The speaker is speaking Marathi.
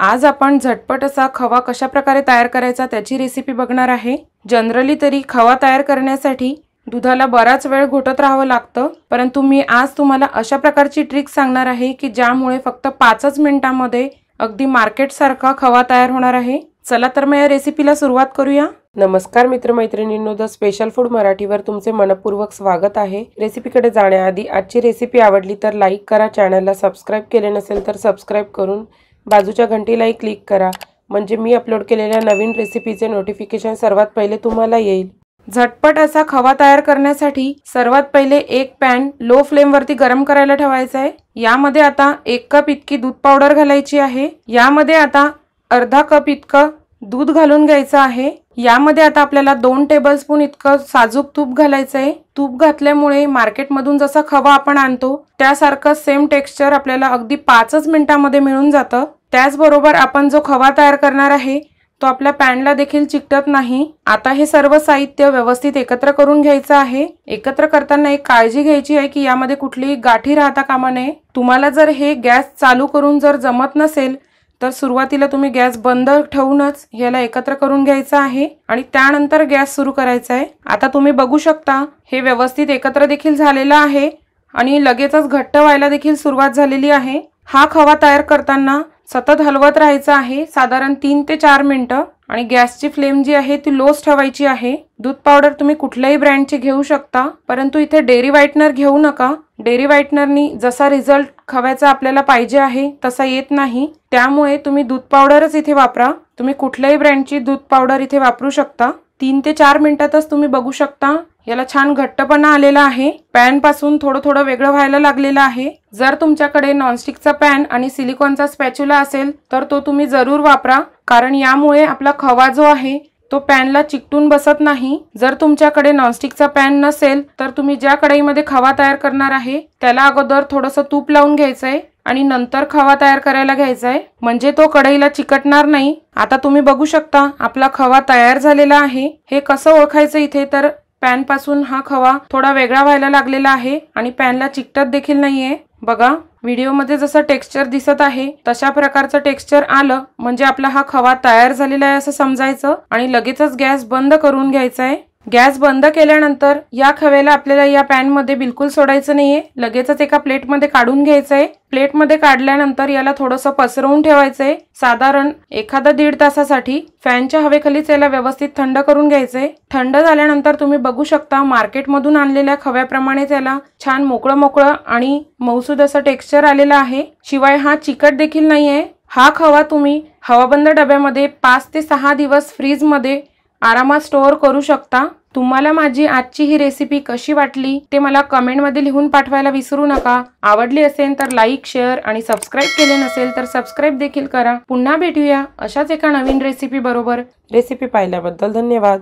आज आपण झटपट असा खवा कशा प्रकारे तयार करायचा त्याची रेसिपी बघणार आहे। जनरली तरी खवा तयार करण्यासाठी दुधाला बराच वेळ घोटत राहावं लागतं, परंतु मी आज तुम्हाला अशा प्रकारची ट्रिक सांगणार आहे की ज्यामुळे फक्त 5च मिनिटांमध्ये अगदी मार्केट सारखा खवा तयार होणार आहे। चला तर मग या रेसिपीला सुरुवात करूया। नमस्कार मित्रमैत्रिणींनो, द स्पेशल फूड मराठीवर तुमचे मनपूर्वक स्वागत आहे। रेसिपीकडे जाण्याआधी आजची रेसिपी आवडली तर लाईक करा, चॅनलला सबस्क्राइब केले नसेल तर सबस्क्राइब करून बाजूच्या घंटीलाही क्लिक करा, म्हणजे मी अपलोड केलेल्या नवीन रेसिपीचे नोटिफिकेशन सर्वात पहिले तुम्हाला येईल। झटपट असा खवा तयार करण्यासाठी सर्वात पहिले एक पॅन लो फ्लेम वरती गरम करायला ठेवायचा आहे। यामध्ये आता 1 कप इतकी दूध पावडर घालायची आहे। यामध्ये आता अर्धा कप इतकं दूध घालून घ्यायचं आहे। यामध्ये आता आपल्याला 2 टेबलस्पून इतकं साजूक तूप घालायचं आहे। तूप घातल्यामुळे मार्केटमधून जसा खवा आपण आणतो त्यासारखं सेम टेक्स्चर आपल्याला अगदी 5च मिनिटांमध्ये मिळून जातं। त्याचबरोबर आपण जो खवा तयार करणार आहे तो आपल्या पॅनला देखील चिकटत नाही। आता हे सर्व साहित्य व्यवस्थित एकत्र करून घ्यायचं आहे। एकत्र करताना एक काळजी घ्यायची आहे की यामध्ये कुठलीही गाठी राहता कामा नये। तुम्हाला जर हे गॅस चालू करून जर जमत नसेल तर सुरुवातीला तुम्ही गॅस बंद ठेवूनच याला एकत्र करून घ्यायचं आहे आणि त्यानंतर गॅस सुरू करायचा आहे। आता तुम्ही बघू शकता हे व्यवस्थित एकत्र देखील झालेलं आहे आणि लगेचच घट्ट व्हायला देखील सुरुवात झालेली आहे। हा खवा तयार करताना सतत हलवत राहायचं आहे, साधारण 3 ते 4 मिनिटं, आणि गॅसची फ्लेम जी आहे ती लोच ठेवायची आहे। दूध पावडर तुम्ही कुठल्याही ब्रँडची घेऊ शकता, परंतु इथे डेअरी व्हाइटनर घेऊ नका। डेअरी व्हाइटनरनी जसा रिझल्ट खव्याचा आपल्याला पाहिजे आहे तसा येत नाही, त्यामुळे तुम्ही दूध पावडरच इथे वापरा। तुम्ही कुठल्याही ब्रँडची दूध पावडर इथे वापरू शकता। 3 ते 4 मिनिटातच तुम्ही बघू शकता याला छान घट्टपणा आलेला आहे। पॅन पासून थोडं वेगळं व्हायला लागलेलं आहे। जर तुमच्याकडे नॉनस्टिकचा पॅन आणि सिलिकॉनचा स्पॅच्युला असेल तर तो तुम्ही जरूर वापरा, कारण यामुळे आपला खवा जो आहे तो पॅनला चिकटून बसत नाही। जर तुमच्याकडे नॉनस्टिकचा पॅन नसेल तर तुम्ही ज्या कढईमध्ये खवा तयार करणार आहे त्याला अगोदर थोडंसं तूप लावून घ्यायचंय आणि नंतर खवा तयार करायला घ्यायचा आहे, म्हणजे तो कढईला चिकटणार नाही। आता तुम्ही बघू शकता आपला खवा तयार झालेला आहे। हे कसं ओळखायचं इथे तर पॅन पासून हा खवा थोडा वेगळा व्हायला लागलेला आहे आणि पॅनला चिकटत देखील नाहीये। बघा व्हिडिओमध्ये जसं टेक्स्चर दिसत आहे तशा प्रकारचं टेक्स्चर आलं म्हणजे आपला हा खवा तयार झालेला आहे असं समजायचं आणि लगेचच गॅस बंद करून घ्यायचा आहे। गॅस बंद केल्यानंतर या खव्याला आपल्याला या पॅन मध्ये बिलकुल सोडायचं नाहीये, लगेचच एका प्लेटमध्ये काढून घ्यायचंय। प्लेटमध्ये काढल्यानंतर याला थोडंसं पसरवून ठेवायचंय, साधारण 1-1.5 तासासाठी। फॅनच्या हवेखालीच याला व्यवस्थित थंड करून घ्यायचंय। थंड झाल्यानंतर तुम्ही बघू शकता मार्केटमधून आणलेल्या खव्याप्रमाणे त्याला छान मोकळं आणि मऊसूद असं टेक्स्चर आलेलं आहे, शिवाय हा चिकट देखील नाहीये। हा खवा तुम्ही हवाबंद डब्यामध्ये 5 ते 6 दिवस फ्रीज मध्ये आरामात स्टोअर करू शकता। तुम्हाला माझी आजची ही रेसिपी कशी वाटली ते मला कमेंट मध्ये लिहून पाठवायला विसरू नका। आवडली असेल तर लाईक, शेअर आणि सबस्क्राइब केले नसेल तर सबस्क्राइब देखील करा। पुन्हा भेटूया अशाच एका नवीन रेसिपी बरोबर। रेसिपी पाहिल्याबद्दल धन्यवाद।